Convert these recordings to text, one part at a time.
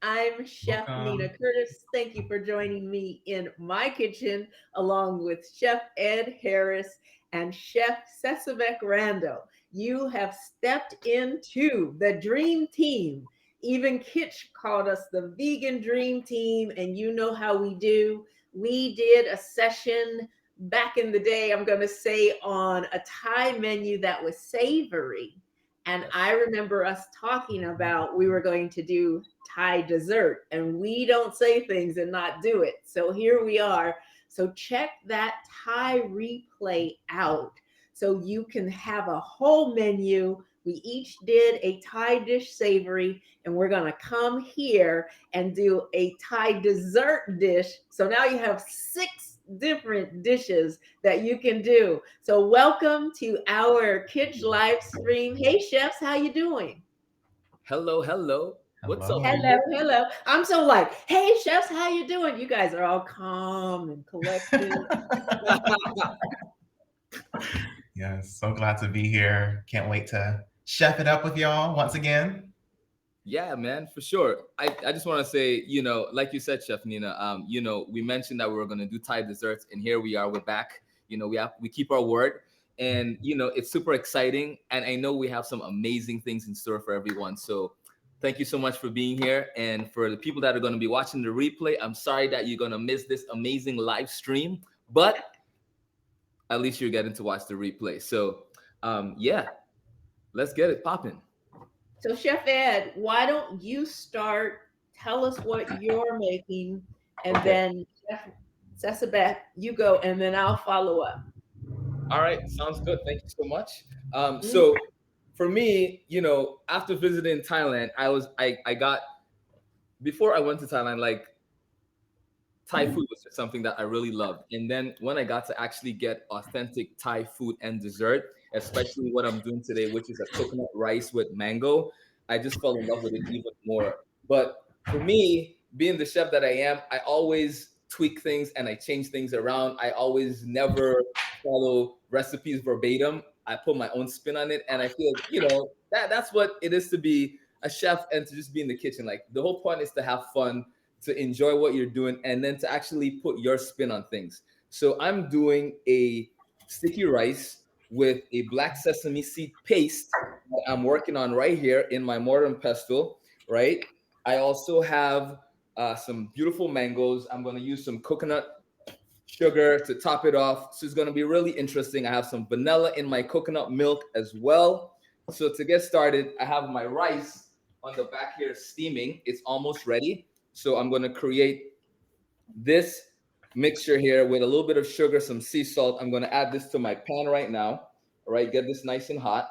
I'm Chef Nina Welcome. Curtis. Thank you for joining me in my kitchen, along with Chef Ed Harris and Chef Sesabek Rando. You have stepped into the dream team. Even Kitch called us the vegan dream team, and you know how we do. We did a session back in the day, I'm going to say, on a Thai menu that was savory. And I Yes. remember us talking about we were going to do Thai dessert, and we don't say things and not do it. So here we are. So check that Thai replay out so you can have a whole menu. We each did a Thai dish savory, and we're going to come here and do a Thai dessert dish. So now you have six different dishes that you can do. So welcome to our Kids live stream. Hey chefs, how you doing? Hello, hello. What's up, Hello. Hello, people? hello. I'm so like, hey chefs, how you doing? You guys are all calm and collected. Yes, so glad to be here. Can't wait to chef it up with y'all once again. Yeah, man, for sure. I just want to say, like you said, Chef Nina, we mentioned that we were gonna do Thai desserts, and here we are. We're back. We keep our word, and it's super exciting. And I know we have some amazing things in store for everyone. So, thank you so much for being here, and for the people that are gonna be watching the replay. I'm sorry that you're gonna miss this amazing live stream, but at least you're getting to watch the replay. So, yeah, let's get it popping. So Chef Ed, why don't you start? Tell us what you're making, and Okay. then Chef Sesabeth, you go, and then I'll follow up. All right, sounds good. Thank you so much. Mm, So for me, after visiting Thailand, I got before I went to Thailand, like Thai food was just something that I really loved. And then when I got to actually get authentic Thai food and dessert, especially what I'm doing today, which is a coconut rice with mango, I just fell in love with it even more. But for me, being the chef that I am, I always tweak things and I change things around. I always never follow recipes verbatim. I put my own spin on it. And I feel, that's what it is to be a chef and to just be in the kitchen. Like the whole point is to have fun, to enjoy what you're doing, and then to actually put your spin on things. So I'm doing a sticky rice with a black sesame seed paste that I'm working on right here in my mortar and pestle, right? I also have some beautiful mangoes. I'm going to use some coconut sugar to top it off. So it's going to be really interesting. I have some vanilla in my coconut milk as well. So to get started, I have my rice on the back here steaming. It's almost ready. So I'm going to create this mixture here with a little bit of sugar, some sea salt. I'm going to add this to my pan right now. All right, get this nice and hot.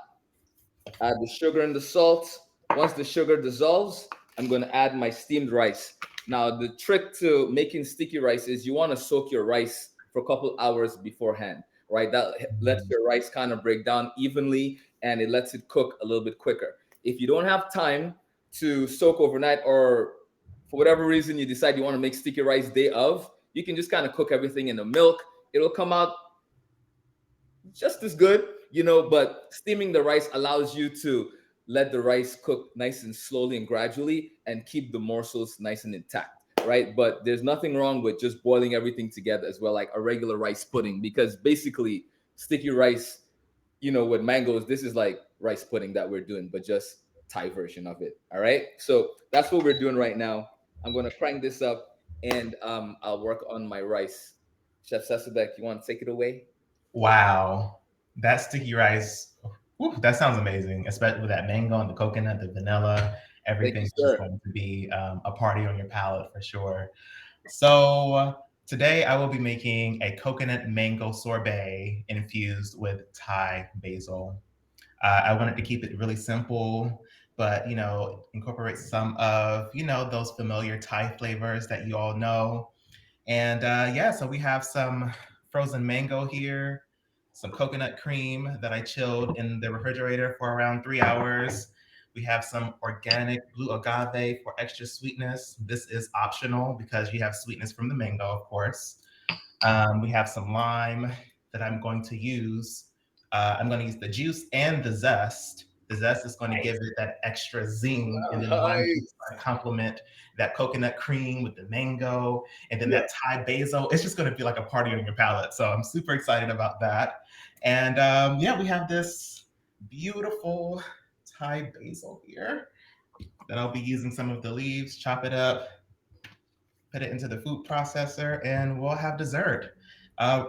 Add the sugar and the salt. Once the sugar dissolves, I'm going to add my steamed rice. Now, the trick to making sticky rice is you want to soak your rice for a couple hours beforehand, right? That lets your rice kind of break down evenly and it lets it cook a little bit quicker. If you don't have time to soak overnight, or for whatever reason you decide you want to make sticky rice day of, you can just kind of cook everything in the milk. It'll come out just as good, but steaming the rice allows you to let the rice cook nice and slowly and gradually and keep the morsels nice and intact, right? But there's nothing wrong with just boiling everything together as well, like a regular rice pudding, because basically sticky rice, with mangoes, this is like rice pudding that we're doing, but just Thai version of it. All right. So that's what we're doing right now. I'm going to crank this up and I'll work on my rice. Chef Sasabek, you want to take it away? Wow, that sticky rice, whew, that sounds amazing, especially with that mango and the coconut, the vanilla. Thank you, Everything's just sir. going to be a party on your palate for sure. So today I will be making a coconut mango sorbet infused with Thai basil. I wanted to keep it really simple, but incorporate some of those familiar Thai flavors that you all know. And yeah, so we have some frozen mango here, some coconut cream that I chilled in the refrigerator for around 3 hours. We have some organic blue agave for extra sweetness. This is optional because you have sweetness from the mango, of course. We have some lime that I'm going to use. I'm going to use the juice and the zest The zest is going to give it that extra zing, and then the lime juice Nice. is going to complement that coconut cream with the mango, and then Yeah. that Thai basil. It's just going to be like a party on your palate. So I'm super excited about that. And yeah, we have this beautiful Thai basil here that I'll be using some of the leaves, chop it up, put it into the food processor, and we'll have dessert.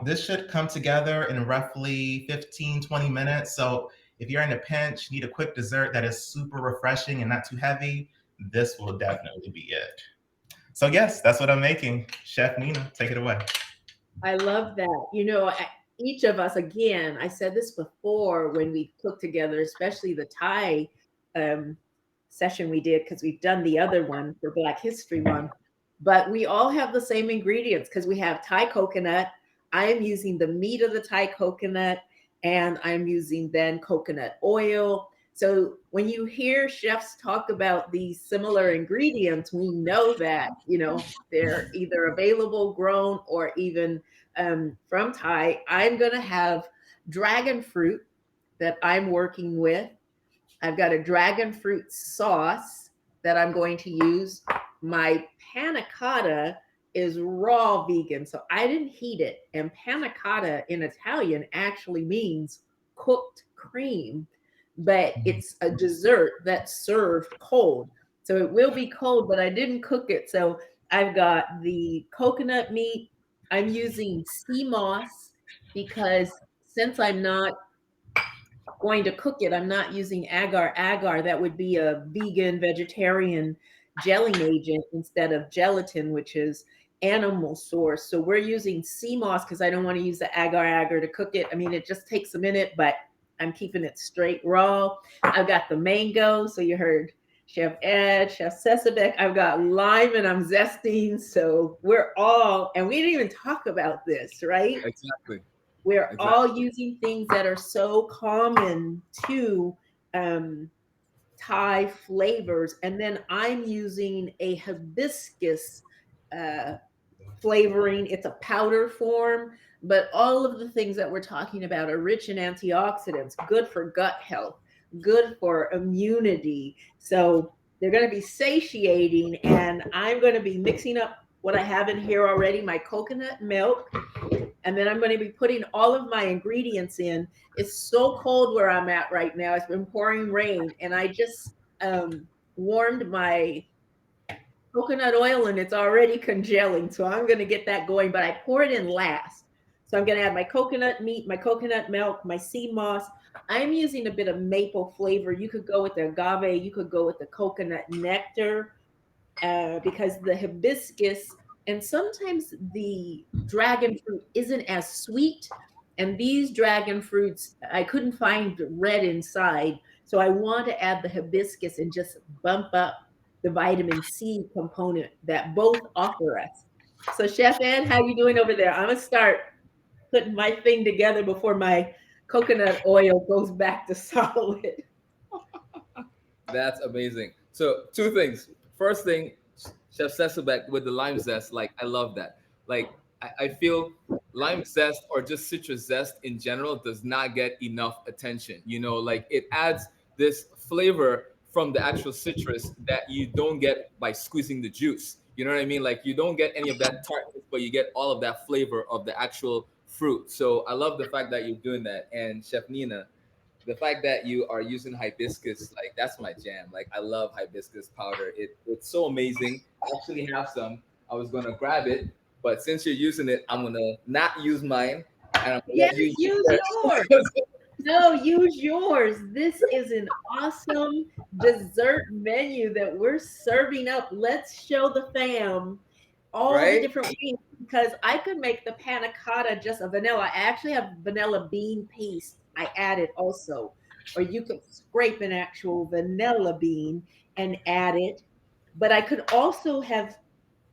This should come together in roughly 15, 20 minutes. So if you're in a pinch, need a quick dessert that is super refreshing and not too heavy, this will definitely be it. So yes, that's what I'm making. Chef Nina, take it away. I love that. Each of us, again, I said this before when we cooked together, especially the Thai um, session we did, because we've done the other one for Black History Month, but we all have the same ingredients because we have Thai coconut. I am using the meat of the Thai coconut, and I'm using then coconut oil. So when you hear chefs talk about these similar ingredients, we know that, they're either available, grown, or even from Thai. I'm going to have dragon fruit that I'm working with. I've got a dragon fruit sauce that I'm going to use. My panna cotta is raw vegan, so I didn't heat it. And panna cotta in Italian actually means cooked cream, but it's a dessert that's served cold. So it will be cold, but I didn't cook it. So I've got the coconut meat. I'm using sea moss because since I'm not going to cook it, I'm not using agar agar. That would be a vegan, vegetarian gelling agent instead of gelatin, which is animal source. So we're using sea moss because I don't want to use the agar agar to cook it. I mean, it just takes a minute, but I'm keeping it straight raw. I've got the mango. So you heard Chef Ed, Chef Sesabek. I've got lime and I'm zesting. So and we didn't even talk about this, right? Exactly. We're Exactly. all using things that are so common to Thai flavors. And then I'm using a hibiscus uh, flavoring. It's a powder form, but all of the things that we're talking about are rich in antioxidants, good for gut health, good for immunity. So they're going to be satiating, and I'm going to be mixing up what I have in here already, my coconut milk, and then I'm going to be putting all of my ingredients in. It's so cold where I'm at right now. It's been pouring rain, and I just warmed my coconut oil and it's already congealing. So I'm going to get that going, but I pour it in last. So I'm going to add my coconut meat, my coconut milk, my sea moss. I'm using a bit of maple flavor. You could go with the agave, you could go with the coconut nectar, because the hibiscus and sometimes the dragon fruit isn't as sweet. And these dragon fruits, I couldn't find red inside. So I want to add the hibiscus and just bump up the vitamin C component that both offer us. So Chef Ed, how you doing over there? I'm gonna start putting my thing together before my coconut oil goes back to solid. That's amazing. So two things. First thing, Chef Sesselbeck with the lime zest, like I love that. Like I feel lime zest or just citrus zest in general does not get enough attention. Like it adds this flavor from the actual citrus that you don't get by squeezing the juice. You know what I mean? Like you don't get any of that tartness, but you get all of that flavor of the actual fruit. So I love the fact that you're doing that. And Chef Nina, the fact that you are using hibiscus, like that's my jam. Like I love hibiscus powder. It's so amazing. I actually have some. I was gonna grab it, but since you're using it, I'm gonna not use mine, and I'm gonna Yes, let you use use yours. yours. No, use yours. This is an awesome dessert menu that we're serving up. Let's show the fam all the Right? different ways because I could make the panna cotta just a vanilla. I actually have vanilla bean paste I added also, or you could scrape an actual vanilla bean and add it. But I could also have,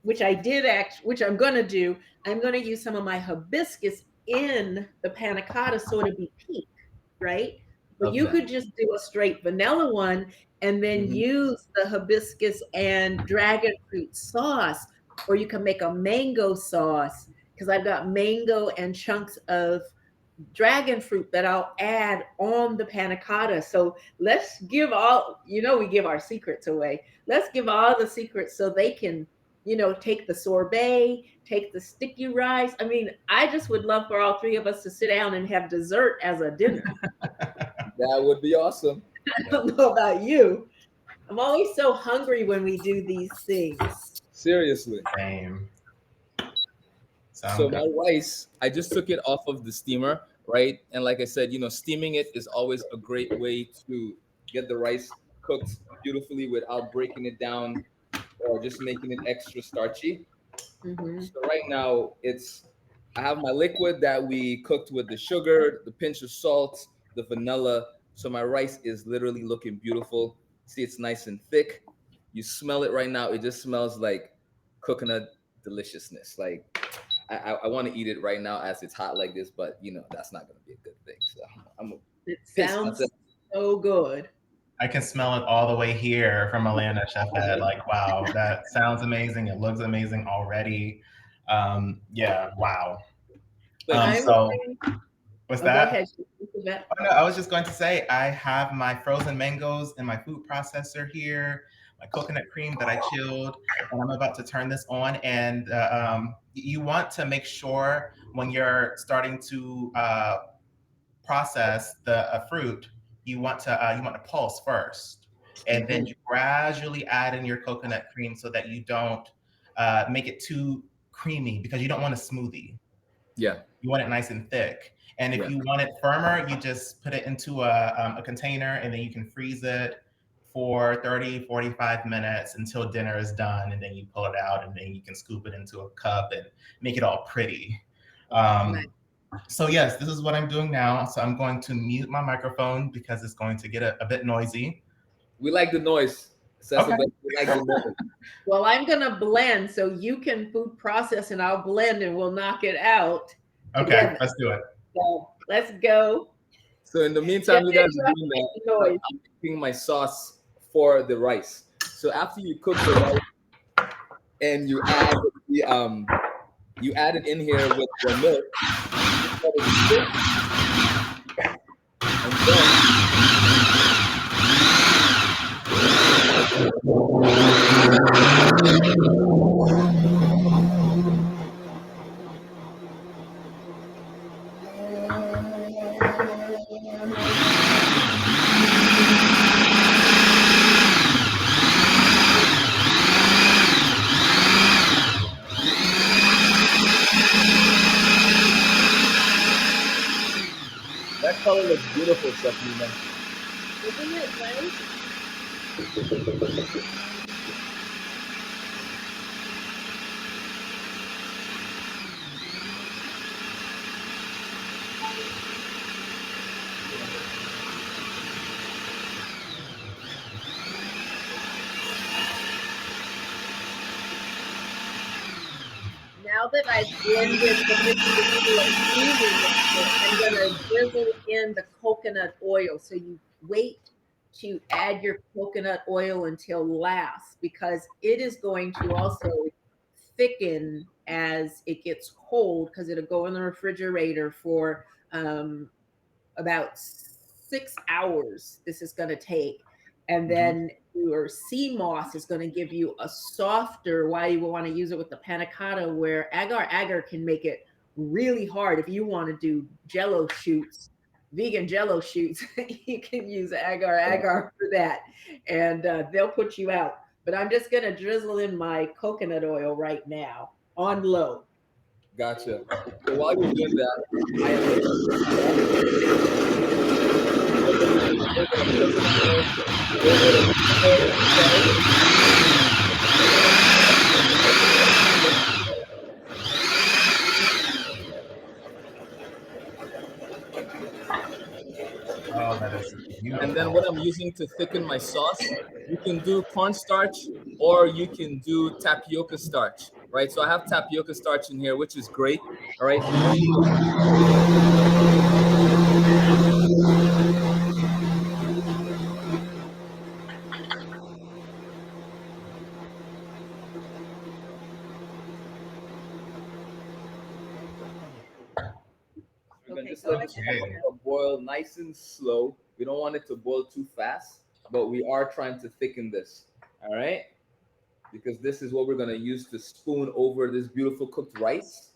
which I did which I'm going to do. I'm going to use some of my hibiscus in the panna cotta so it'll be pink, right? But Love you that. could just do a straight vanilla one and then Mhm. use the hibiscus and dragon fruit sauce, or you can make a mango sauce because I've got mango and chunks of dragon fruit that I'll add on the panna cotta. So let's give all, we give our secrets away. Let's give all the secrets so they can, take the sorbet, take the sticky rice. I mean, I just would love for all three of us to sit down and have dessert as a dinner. That would be awesome. I don't know about you. I'm always so hungry when we do these things. Seriously. Same. So my rice, I just took it off of the steamer, right? And like I said, steaming it is always a great way to get the rice cooked beautifully without breaking it down or just making it extra starchy. Mm-hmm. So right now I have my liquid that we cooked with the sugar, the pinch of salt, the vanilla. So my rice is literally looking beautiful. See, it's nice and thick. You smell it right now. It just smells like coconut deliciousness. Like I want to eat it right now as it's hot like this, but that's not going to be a good thing. So It sounds so good. I can smell it all the way here from Atlanta, Chef Ed. Like, wow, that sounds amazing. It looks amazing already. Yeah, wow. So what's that? Go ahead. Oh, no, I was just going to say I have my frozen mangoes in my food processor here, my coconut cream that I chilled, and I'm about to turn this on. And you want to make sure when you're starting to process the fruit, you want to pulse first, and then you gradually add in your coconut cream so that you don't make it too creamy, because you don't want a smoothie. Yeah. You want it nice and thick. And if you want it firmer, you just put it into a container, and then you can freeze it for 30, 45 minutes until dinner is done. And then you pull it out, and then you can scoop it into a cup and make it all pretty. So yes, this is what I'm doing now. So I'm going to mute my microphone because it's going to get a bit noisy. We like the noise. Okay. We like the noise. Well, I'm going to blend so you can food process and I'll blend and we'll knock it out. Okay, together. let's do it. So let's go. So in the meantime, you guys are doing that. I'm making my sauce for the rice. So after you cook the rice and you add it in here with the milk, and then that color looks beautiful, Sabrina. Isn't it nice? Now that I've blended I'm going to drizzle in the coconut oil. So you wait to add your coconut oil until last, because it is going to also thicken as it gets cold, because it'll go in the refrigerator for about 6 hours. This is going to take. And then your sea moss is going to give you a softer, why you will want to use it with the panna cotta, where agar agar can make it really hard. If you want to do jello shoots, vegan jello shoots, you can use agar agar for that, and they'll put you out. But I'm just going to drizzle in my coconut oil right now on low. Gotcha. So while you're doing that, Oh, that is beautiful. and then what I'm using to thicken my sauce, you can do cornstarch or you can do tapioca starch, right? So I have tapioca starch in here, which is great. All right. Okay, going to Okay. boil nice and slow. We don't want it to boil too fast, but we are trying to thicken this. All right, because this is what we're going to use to spoon over this beautiful cooked rice.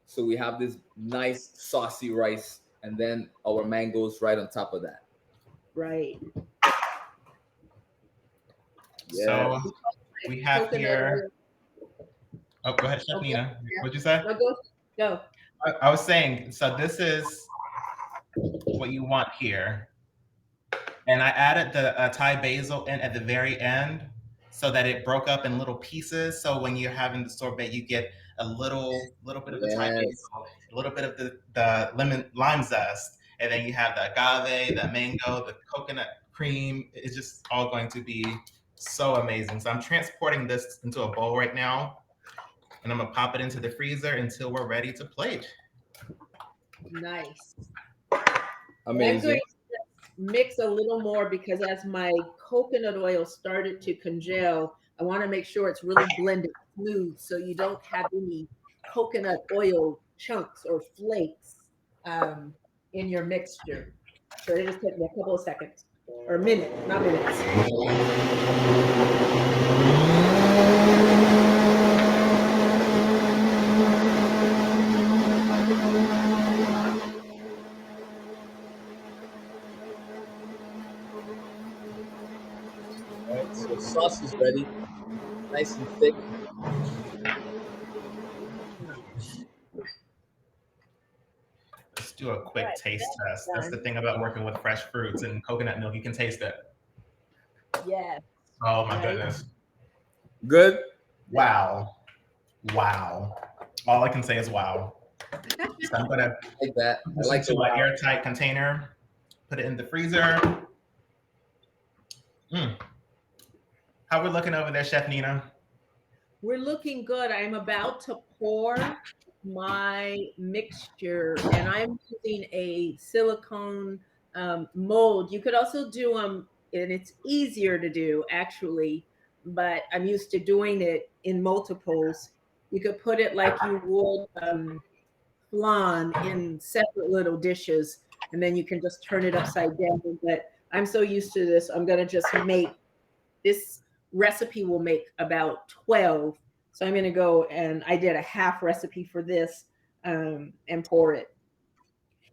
So we have this nice saucy rice, and then our mangoes right on top of that. Right. So we have Coconut here. oil. Oh, go ahead, Chef Okay. Nina. What'd you say? No, go. I was saying, so this is what you want here. And I added the Thai basil in at the very end so that it broke up in little pieces. So when you're having the sorbet, you get a little bit of the Thai Yes. basil, a little bit of the lime zest, and then you have the agave, the mango, the coconut cream. It's just all going to be so amazing. So I'm transporting this into a bowl right now, and I'm gonna pop it into the freezer until we're ready to plate. Nice. Amazing. I'm going to mix a little more because as my coconut oil started to congeal, I want to make sure it's really blended smooth so you don't have any coconut oil chunks or flakes in your mixture. So it just took me a couple of seconds or a minute, not minutes. All right, so sauce is ready, nice and thick. Let's do a quick Right, taste test. That's the done. thing about working with fresh fruits and coconut milk. You can taste it. Yes. Oh my Right. goodness. Good. Wow. Wow. All I can say is wow. So I'm gonna I like that. put I this like into the an wow. airtight container, put it in the freezer. How we looking over there, Chef Nina? We're looking good. I'm about to pour my mixture, and I'm using a silicone mold. You could also do them, and it's easier to do actually, but I'm used to doing it in multiples. You could put it like you would flan in separate little dishes, and then you can just turn it upside down. But I'm so used to this, I'm going to just make this recipe will make about 12. So I'm going to go and I did a half recipe for this and pour it.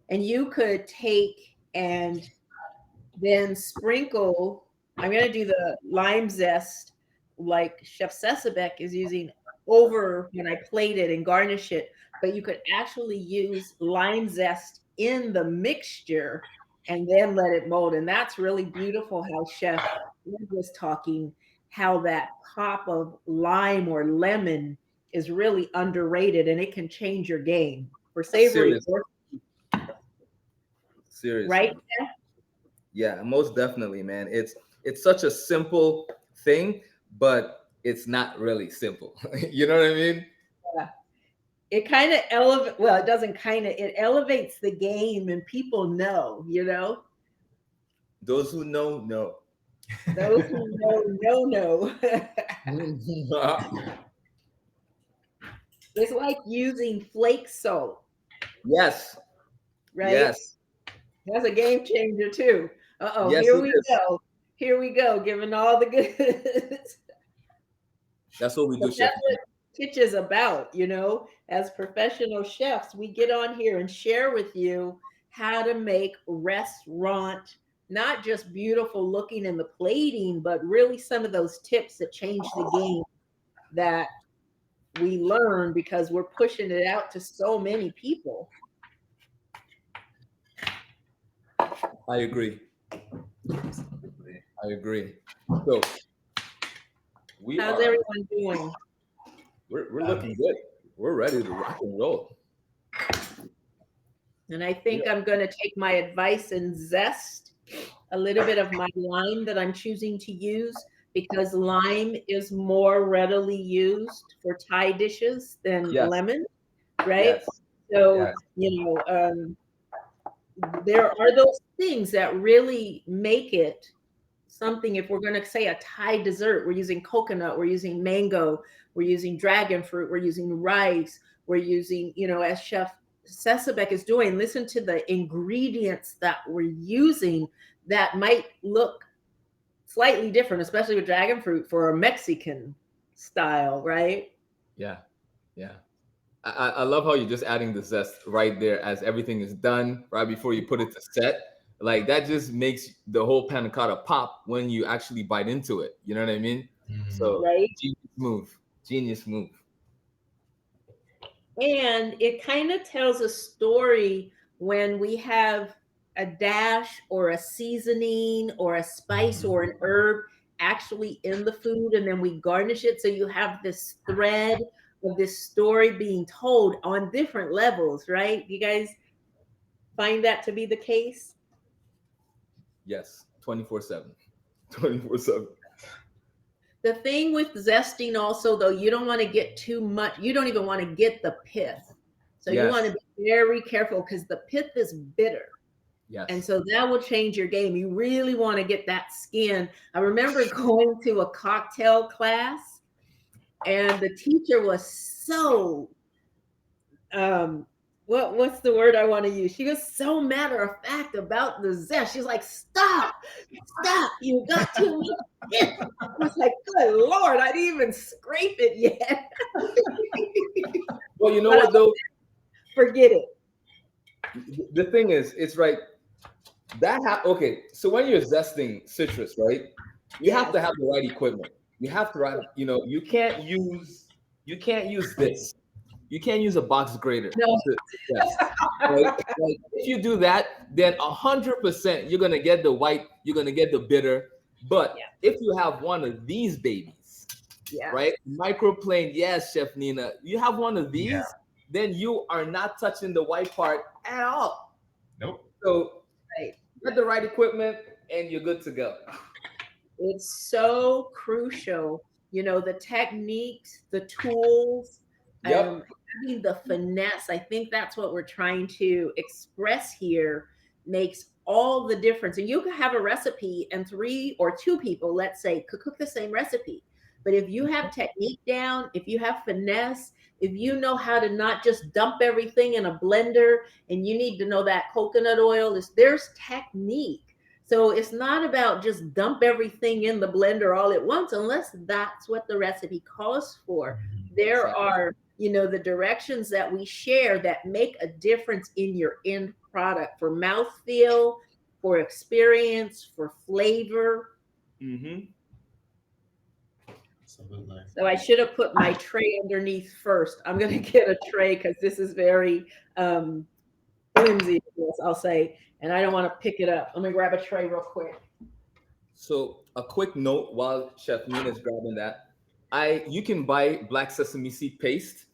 And you could take and then sprinkle. I'm going to do the lime zest like Chef Sesabek is using over when I plate it and garnish it. But you could actually use lime zest in the mixture and then let it mold. And that's really beautiful how Chef was talking, how that pop of lime or lemon is really underrated and it can change your game for savory. Seriously. Right? Yeah, most definitely, man. It's such a simple thing, but it's not really simple. You know what I mean? Yeah. It kind of elevates, well, it doesn't kind of, it elevates the game and people know, you know? Those who know. Those who know. It's like using flake salt, Yes. right? Yes. That's a game changer too. Uh-oh, Yes, here it we is. go. Here we go, giving all the goods. That's what we do, But Chef. that's what Kitch is about, you know? As professional chefs, we get on here and share with you how to make restaurant, not just beautiful looking in the plating, but really some of those tips that change the game that we learn because we're pushing it out to so many people. I agree. I agree. So How's everyone doing? We're looking good. We're ready to rock and roll. And I think I'm going to take my advice and zest a little bit of my lime that I'm choosing to use because lime is more readily used for Thai dishes than lemon, right? Yes. So, Yes. you know, there are those things that really make it something. If we're going to say a Thai dessert, we're using coconut, we're using mango, we're using dragon fruit, we're using rice, we're using, you know, as Chef Sesabek is doing. Listen to the ingredients that we're using that might look slightly different, especially with dragon fruit for a Mexican style, right? Yeah, yeah. I love how you're just adding the zest right there as everything is done, right before you put it to set. Like that just makes the whole panna cotta pop when you actually bite into it. You know what I mean? So Right. genius move. Genius move. And it kind of tells a story when we have a dash or a seasoning or a spice or an herb actually in the food, and then we garnish it. So you have this thread of this story being told on different levels, right? You guys find that to be the case? Yes, 24/7. 24/7. The thing with zesting also, though, you don't want to get too much. You don't even want to get the pith. So you want to be very careful because the pith is bitter. Yes. And so that will change your game. You really want to get that skin. I remember going to a cocktail class and the teacher was so what's the word I want to use? She was so matter of fact about the zest. She's like, stop, you got too much. I was like, good Lord, I didn't even scrape it yet. Well, you know what though? Forget it. The thing is, it's right. Okay, so when you're zesting citrus, right? You have to have the right equipment. You have to you can't use this. You can't use a box grater. No. Right? Like, if you do that, then 100% you're gonna get the white, you're gonna get the bitter. But if you have one of these babies, right? Microplane, yes, Chef Nina. You have one of these, then you are not touching the white part at all. Nope. So get the right equipment and you're good to go. It's so crucial, the techniques, the tools, having the finesse. I think that's what we're trying to express here makes all the difference. And you could have a recipe and 3 or 2 people, let's say, could cook the same recipe. But if you have technique down, if you have finesse, if you know how to not just dump everything in a blender, and you need to know that coconut oil there's technique. So it's not about just dump everything in the blender all at once, unless that's what the recipe calls for. There are, the directions that we share that make a difference in your end product for mouthfeel, for experience, for flavor. Mm-hmm. Absolutely. So I should have put my tray underneath first. I'm going to get a tray because this is very flimsy, I'll say, and I don't want to pick it up. Let me grab a tray real quick. So a quick note while Chef Nina is grabbing that, you can buy black sesame seed paste,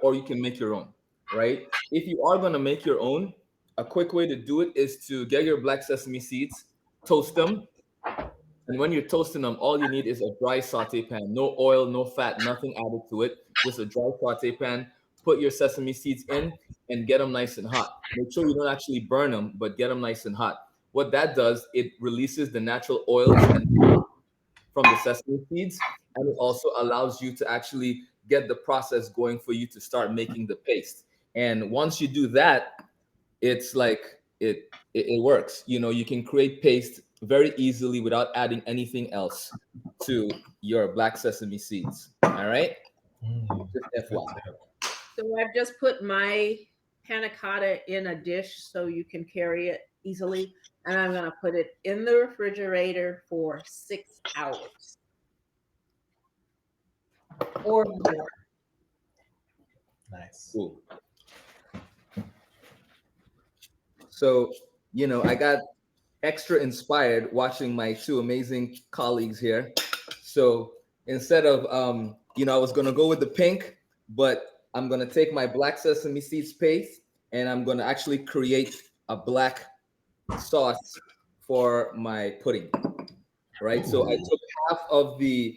or you can make your own, right? If you are gonna make your own, a quick way to do it is to get your black sesame seeds, toast them, and when you're toasting them, all you need is a dry saute pan, no oil, no fat, nothing added to it, just a dry saute pan. Put your sesame seeds in and get them nice and hot. Make sure you don't actually burn them, but get them nice and hot. What that does, it releases the natural oils from the sesame seeds, and it also allows you to actually get the process going for you to start making the paste. And once you do that, it's like it works. You can create paste very easily without adding anything else to your black sesame seeds. All right? Just FYI. So I've just put my panna cotta in a dish so you can carry it easily. And I'm going to put it in the refrigerator for 6 hours. Or more. Nice. Cool. So, I got extra inspired watching my 2 amazing colleagues here. So instead of, I was going to go with the pink, but I'm going to take my black sesame seeds paste and I'm going to actually create a black sauce for my pudding, right? So I took half of the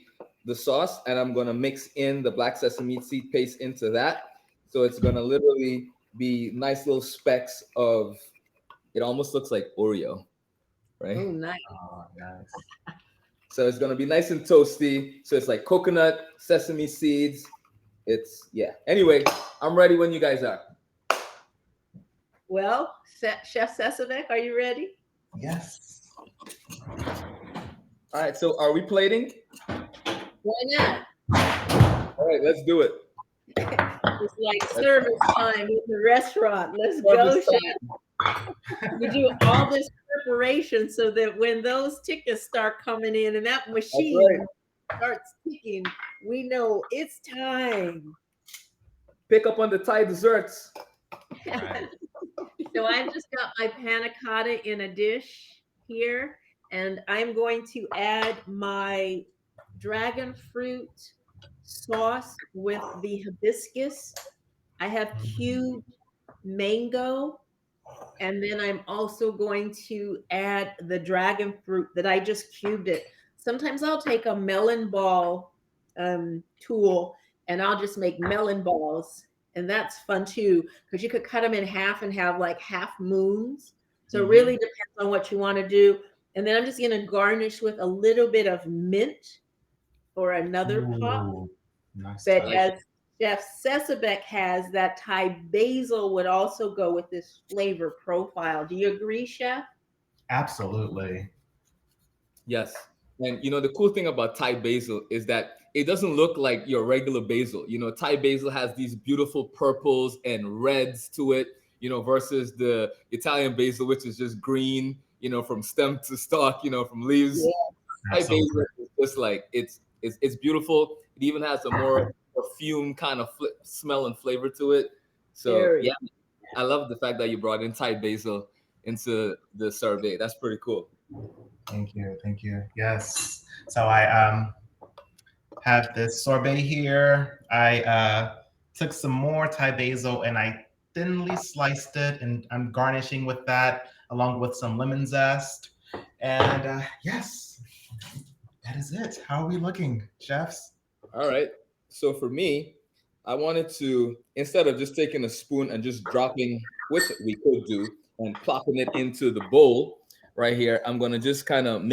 sauce and I'm going to mix in the black sesame seed paste into that. So it's going to literally be nice little specks of, it almost looks like Oreo, right? Oh, nice. Oh, nice. So it's going to be nice and toasty. So it's like coconut, sesame seeds. Anyway, I'm ready when you guys are. Well, Chef Sesavec, are you ready? Yes. All right, so are we plating? Why not? All right, let's do it. It's like Let's service time at the restaurant. Let's start go, this Chef. time. We do all this preparation so that when those tickets start coming in and that That's machine right. starts ticking, we know it's time. Pick up on the Thai desserts. Right. So I've just got my panna cotta in a dish here, and I'm going to add my dragon fruit sauce with the hibiscus. I have cubed mango, and then I'm also going to add the dragon fruit that I just cubed it. Sometimes I'll take a melon ball tool and I'll just make melon balls. And that's fun too, because you could cut them in half and have like half moons. So it really depends on what you want to do. And then I'm just going to garnish with a little bit of mint or another pop. Ooh, nice But touch. as Chef Sesabek has, that Thai basil would also go with this flavor profile. Do you agree, Chef? Absolutely. Yes. And the cool thing about Thai basil is that it doesn't look like your regular basil. Thai basil has these beautiful purples and reds to it, versus the Italian basil, which is just green, from stem to stalk, from leaves. Yeah. Thai basil Absolutely. is just like it's beautiful. It even has a more perfume kind of smell and flavor to it. So Very. yeah, I love the fact that you brought in Thai basil into the sorbet. That's pretty cool. Thank you. Thank you. Yes. So I have this sorbet here. I took some more Thai basil and I thinly sliced it, and I'm garnishing with that along with some lemon zest. And yes, that is it. How are we looking, chefs? All right. So for me, I wanted to, instead of just taking a spoon and just dropping, which we could do, and plopping it into the bowl right here, I'm gonna just kind of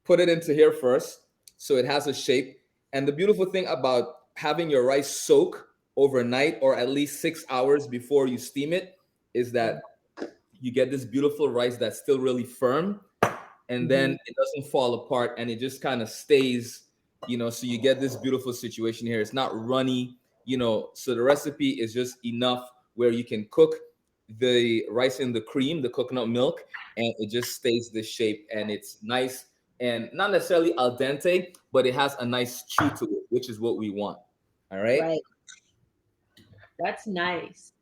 put it into here first, so it has a shape. And the beautiful thing about having your rice soak overnight, or at least 6 hours before you steam it, is that you get this beautiful rice that's still really firm, and then it doesn't fall apart, and it just kind of stays, so you get this beautiful situation here. It's not runny, so the recipe is just enough where you can cook the rice in the cream, the coconut milk, and it just stays this shape, and it's nice and not necessarily al dente, but it has a nice chew to it, which is what we want. All right. Right. That's nice.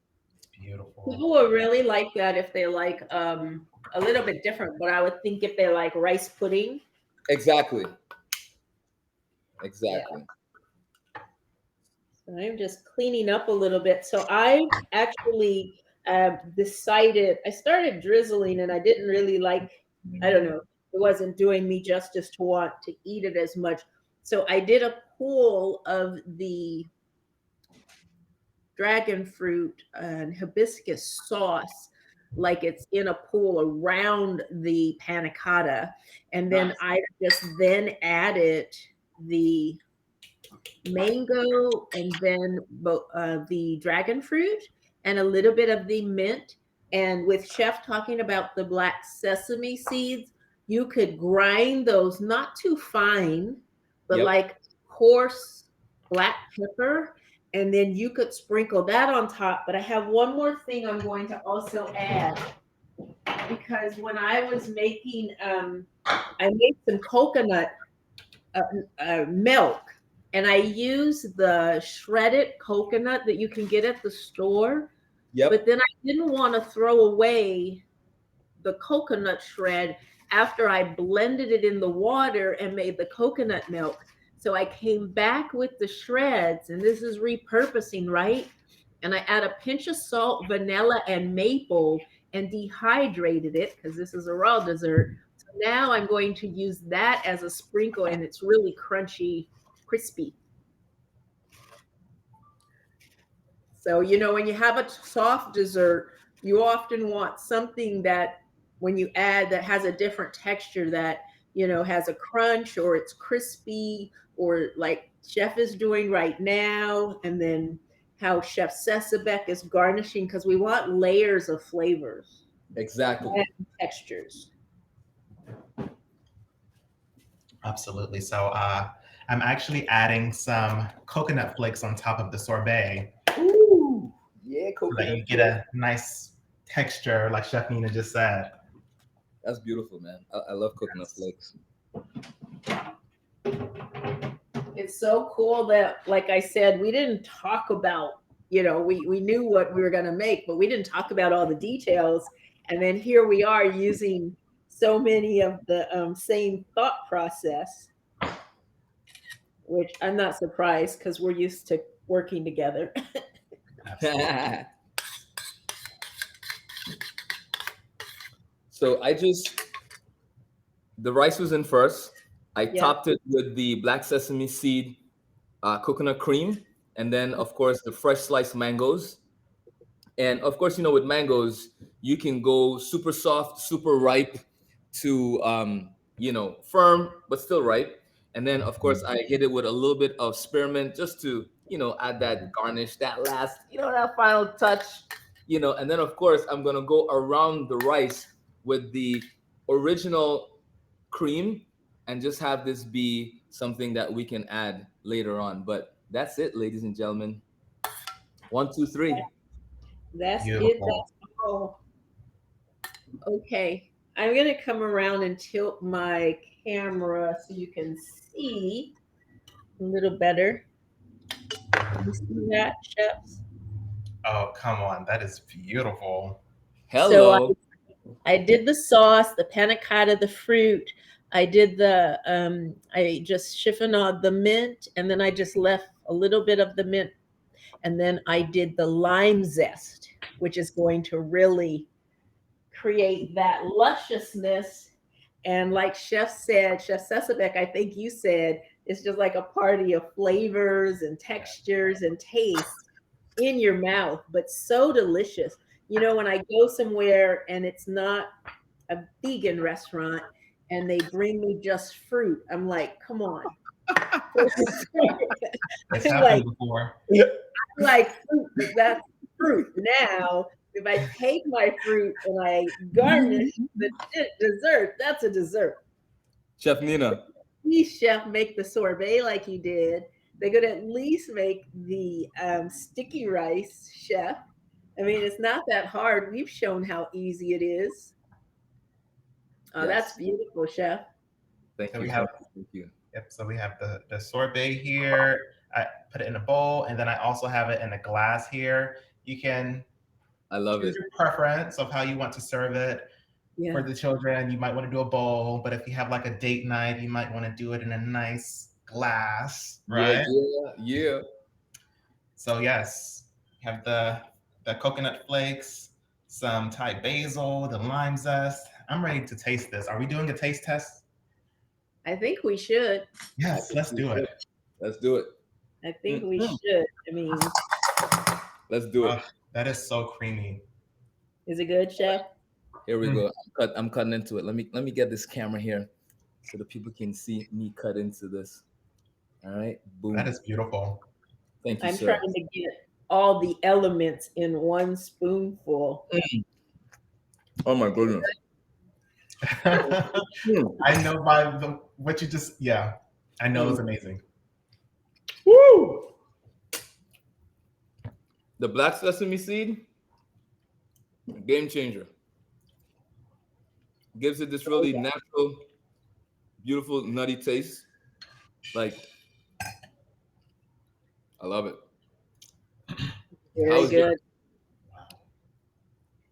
Beautiful. People will really like that if they like a little bit different, but I would think if they like rice pudding. Exactly. So I'm just cleaning up a little bit. So I actually decided, I started drizzling and I didn't really like, I don't know, it wasn't doing me justice to want to eat it as much. So I did a pool of the dragon fruit and hibiscus sauce, like it's in a pool around the panna cotta. And then I just then added the mango and then the dragon fruit and a little bit of the mint. And with Chef talking about the black sesame seeds, you could grind those not too fine, but Yep. like coarse black pepper. And then you could sprinkle that on top. But I have one more thing I'm going to also add, because when I was making, I made some coconut milk, and I use the shredded coconut that you can get at the store. Yep. But then I didn't want to throw away the coconut shred after I blended it in the water and made the coconut milk. So I came back with the shreds, and this is repurposing, right? And I add a pinch of salt, vanilla, and maple and dehydrated it because this is a raw dessert. So now I'm going to use that as a sprinkle, and it's really crunchy, crispy. So, when you have a soft dessert, you often want something that when you add that has a different texture, that, has a crunch or it's crispy, or like Chef is doing right now, and then how Chef Sesabek is garnishing because we want layers of flavors Exactly. and textures. Absolutely. So I'm actually adding some coconut flakes on top of the sorbet Ooh, yeah, so that coconut. you get a nice texture, like Chef Nina just said. That's beautiful, man. I love coconut flakes. It's so cool that, like I said, we didn't talk about, we knew what we were going to make, but we didn't talk about all the details. And then here we are using so many of the same thought process, which I'm not surprised because we're used to working together. Absolutely. So the rice was in first. I Yeah. topped it with the black sesame seed coconut cream, and then of course the fresh sliced mangoes. And of course, with mangoes, you can go super soft, super ripe to firm but still ripe. And then of course I hit it with a little bit of spearmint just to add that garnish, that last that final touch. And then of course I'm gonna go around the rice with the original cream and just have this be something that we can add later on. But that's it, ladies and gentlemen. 1, 2, 3. That's it. Beautiful. That's all. Okay. I'm going to come around and tilt my camera so you can see a little better. You see that, chefs? Oh, come on. That is beautiful. Hello. So I did the sauce, the panna cotta, the fruit. I did I just chiffonade the mint, and then I just left a little bit of the mint. And then I did the lime zest, which is going to really create that lusciousness. And like Chef said, Chef Sesabek, I think you said, it's just like a party of flavors and textures and tastes in your mouth, but so delicious. When I go somewhere and it's not a vegan restaurant and they bring me just fruit, I'm like, come on. It's I'm happened before. like fruit, but that's fruit. Now, if I take my fruit and I garnish the dessert, that's a dessert. Chef Nina. Please, chef, make the sorbet like you did. They could at least make the sticky rice, chef. I mean, it's not that hard. We've shown how easy it is. Oh, Yes. that's beautiful, chef. Thank So you. we have Thank you. Yep. So we have the sorbet here. I put it in a bowl, and then I also have it in a glass here. You can I love choose it. your preference of how you want to serve it. Yeah. For the children, you might want to do a bowl, but if you have like a date night, you might want to do it in a nice glass, right? Yeah. So yes, you have the coconut flakes, some Thai basil, the lime zest. I'm ready to taste this. Are we doing a taste test? I think we should. Yes, let's do it. Let's do it. I think we should. I mean, Let's do it. That is so creamy. is it good, chef? Here we go. I'm cutting into it. Let me get this camera here so the people can see me cut into this. All right. Boom. That is beautiful. Thank you, I'm sir. trying to get all the elements in one spoonful. Oh my goodness. I know by what you just, I know it's amazing. Woo! The black sesame seed, game changer. Gives it this really natural, beautiful, nutty taste. Like, I love it. Very good.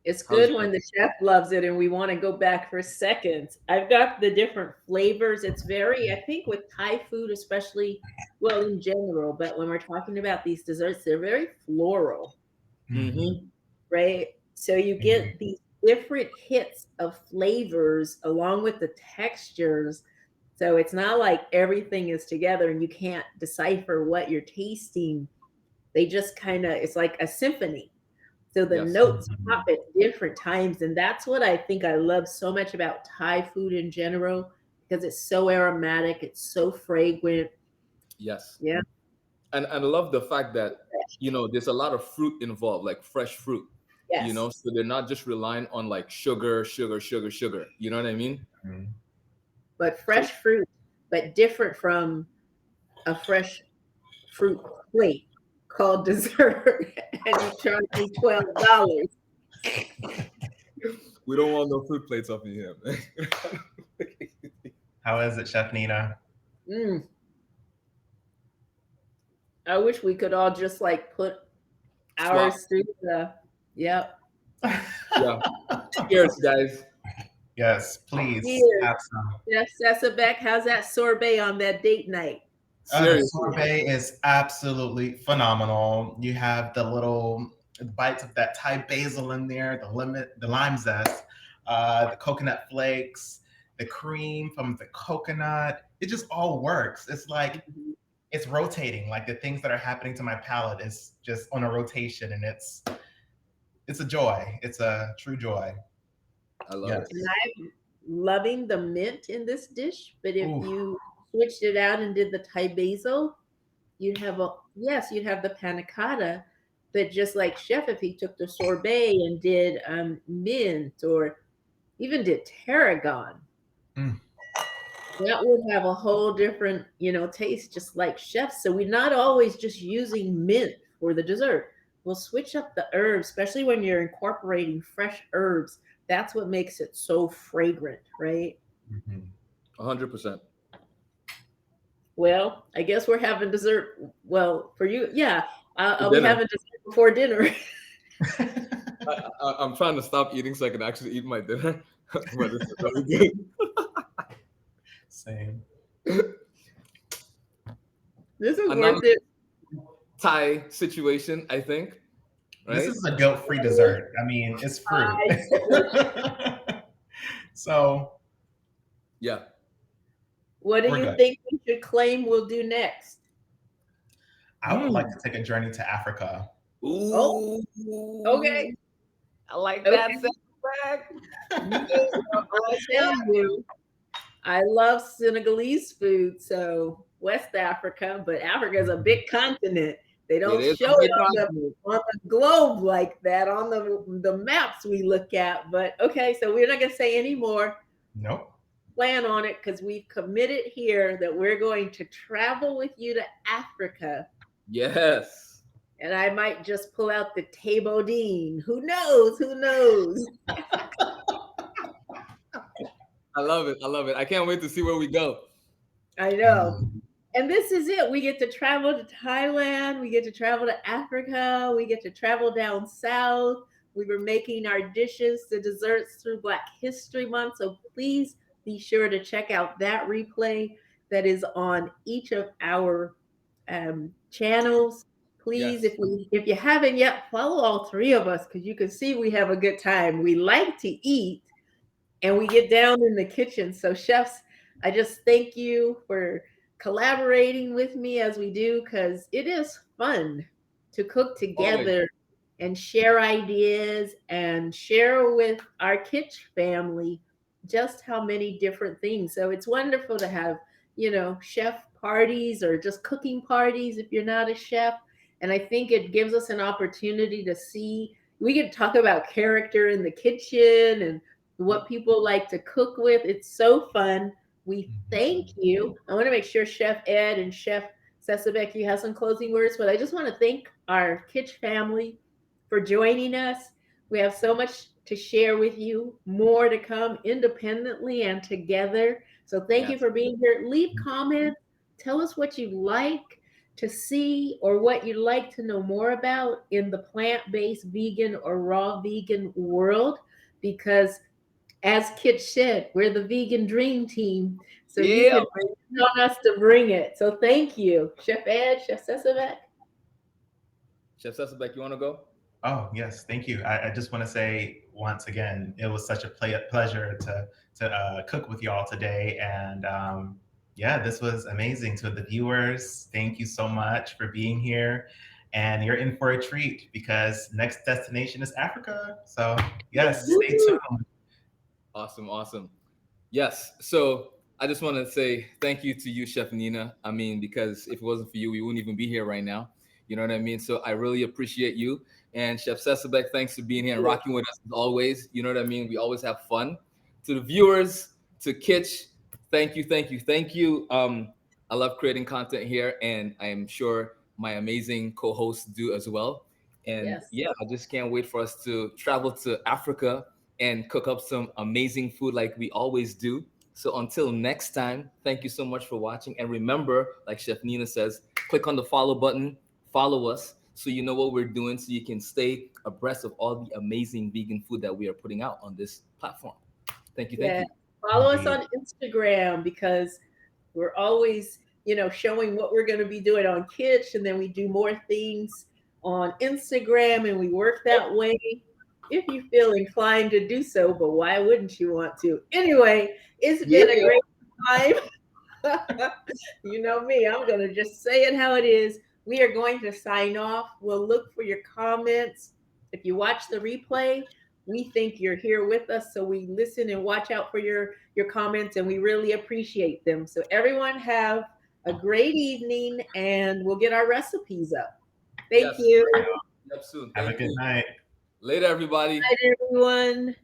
It's good when the chef loves it and we want to go back for seconds. I've got the different flavors. It's very, I think with Thai food, especially, well, in general, but when we're talking about these desserts, they're very floral, right? So you get these different hits of flavors along with the textures. So it's not like everything is together and you can't decipher what you're tasting. They just kind of, it's like a symphony. So the notes pop at different times. And that's what I think I love so much about Thai food in general, because it's so aromatic. It's so fragrant. Yes. Yeah. And I love the fact that there's a lot of fruit involved, like fresh fruit. Yes. So they're not just relying on like sugar, sugar, sugar, sugar. You know what I mean? Mhm. But fresh fruit, but different from a fresh fruit plate called dessert, and you charge me $12. We don't want no fruit plates up in here. How is it, Chef Nina? Mm. I wish we could all just like put Swap. ours through the. Yep. Yeah. Cheers, guys. Yes, please Cheers. have some. Chef Sesabek, how's that sorbet on that date night? The Seriously. sorbet is absolutely phenomenal. You have the little bites of that Thai basil in there, the lime zest, the coconut flakes, the cream from the coconut. It just all works. It's like it's rotating. Like the things that are happening to my palate is just on a rotation, and it's a joy. It's a true joy. I love Yes. it. And I'm loving the mint in this dish, but if Ooh. you switched it out and did the Thai basil, you'd have the panna cotta, but just like Chef, if he took the sorbet and did mint or even did tarragon, Mm. that would have a whole different, taste, just like Chef. So we're not always just using mint for the dessert. We'll switch up the herbs, especially when you're incorporating fresh herbs. That's what makes it so fragrant, right? Mhm. 100%. Well, I guess we're having dessert. Well, for you, yeah. Are we dinner. having dessert before dinner? I'm trying to stop eating so I can actually eat my dinner. But this is really good. Same. This is Another- worth it. Thai situation, I think. Right? This is a guilt-free dessert. I mean, it's fruit. So Yeah. What do We're you good. think we should claim we'll do next? I would like to take a journey to Africa. Ooh. Okay. I like Okay. that setback. I'll tell you, I love Senegalese food, so West Africa, but Africa is a big continent. They don't It is show a big it on continent. the globe like that on the maps we look at. But okay, so we're not gonna say any more. Nope. Plan on it because we've committed here that we're going to travel with you to Africa. Yes. And I might just pull out the Table Dean. Who knows? Who knows? I love it. I love it. I can't wait to see where we go. I know. And this is it. We get to travel to Thailand. We get to travel to Africa. We get to travel down south. We were making our dishes, the desserts through Black History Month. So please be sure to check out that replay that is on each of our channels. Please, Yes. if you haven't yet, follow all three of us because you can see we have a good time. We like to eat and we get down in the kitchen. So chefs, I just thank you for collaborating with me as we do because it is fun to cook together and share ideas and share with our Kitsch family just how many different things. So it's wonderful to have, chef parties or just cooking parties if you're not a chef. And I think it gives us an opportunity to see, we can talk about character in the kitchen and what people like to cook with. It's so fun. We thank you. I want to make sure Chef Ed and Chef Sesabek, you have some closing words, but I just want to thank our Kitsch family for joining us. We have so much to share with you, more to come independently and together. So thank you for being here. Leave comments. Tell us what you'd like to see or what you'd like to know more about in the plant-based vegan or raw vegan world, because as Kit said, we're the vegan dream team. So you can count on us to bring it. So thank you. Chef Ed, Chef Sesabek. Chef Sesabek, you want to go? Oh, yes. Thank you. I just want to say once again, it was such a pleasure to cook with y'all today. And yeah, this was amazing. To the viewers, thank you so much for being here. And you're in for a treat because next destination is Africa. So yes, stay tuned. Awesome. Awesome. Yes. So I just want to say thank you to you, Chef Nina. I mean, because if it wasn't for you, we wouldn't even be here right now. You know what I mean? So I really appreciate you. And Chef Sesabek, thanks for being here and rocking with us as always. You know what I mean? We always have fun. To the viewers, to Kitch, thank you, thank you, thank you. I love creating content here, and I am sure my amazing co-hosts do as well. And Yes. yeah, I just can't wait for us to travel to Africa and cook up some amazing food like we always do. So until next time, thank you so much for watching. And remember, like Chef Nina says, click on the follow button, follow us so you know what we're doing, so you can stay abreast of all the amazing vegan food that we are putting out on this platform. Thank you. Thank Yeah. you. Follow us Indeed. on Instagram because we're always, showing what we're going to be doing on Kitsch, and then we do more things on Instagram, and we work that way if you feel inclined to do so. But why wouldn't you want to? Anyway, it's been a Yeah. great time. You know me, I'm going to just say it how it is. We are going to sign off. We'll look for your comments. If you watch the replay, we think you're here with us, so we listen and watch out for your comments, and we really appreciate them. So everyone have a great evening, and we'll get our recipes up. Thank Yes. you. Up soon. Have a Thank good you. night. Later, everybody. Bye, everyone.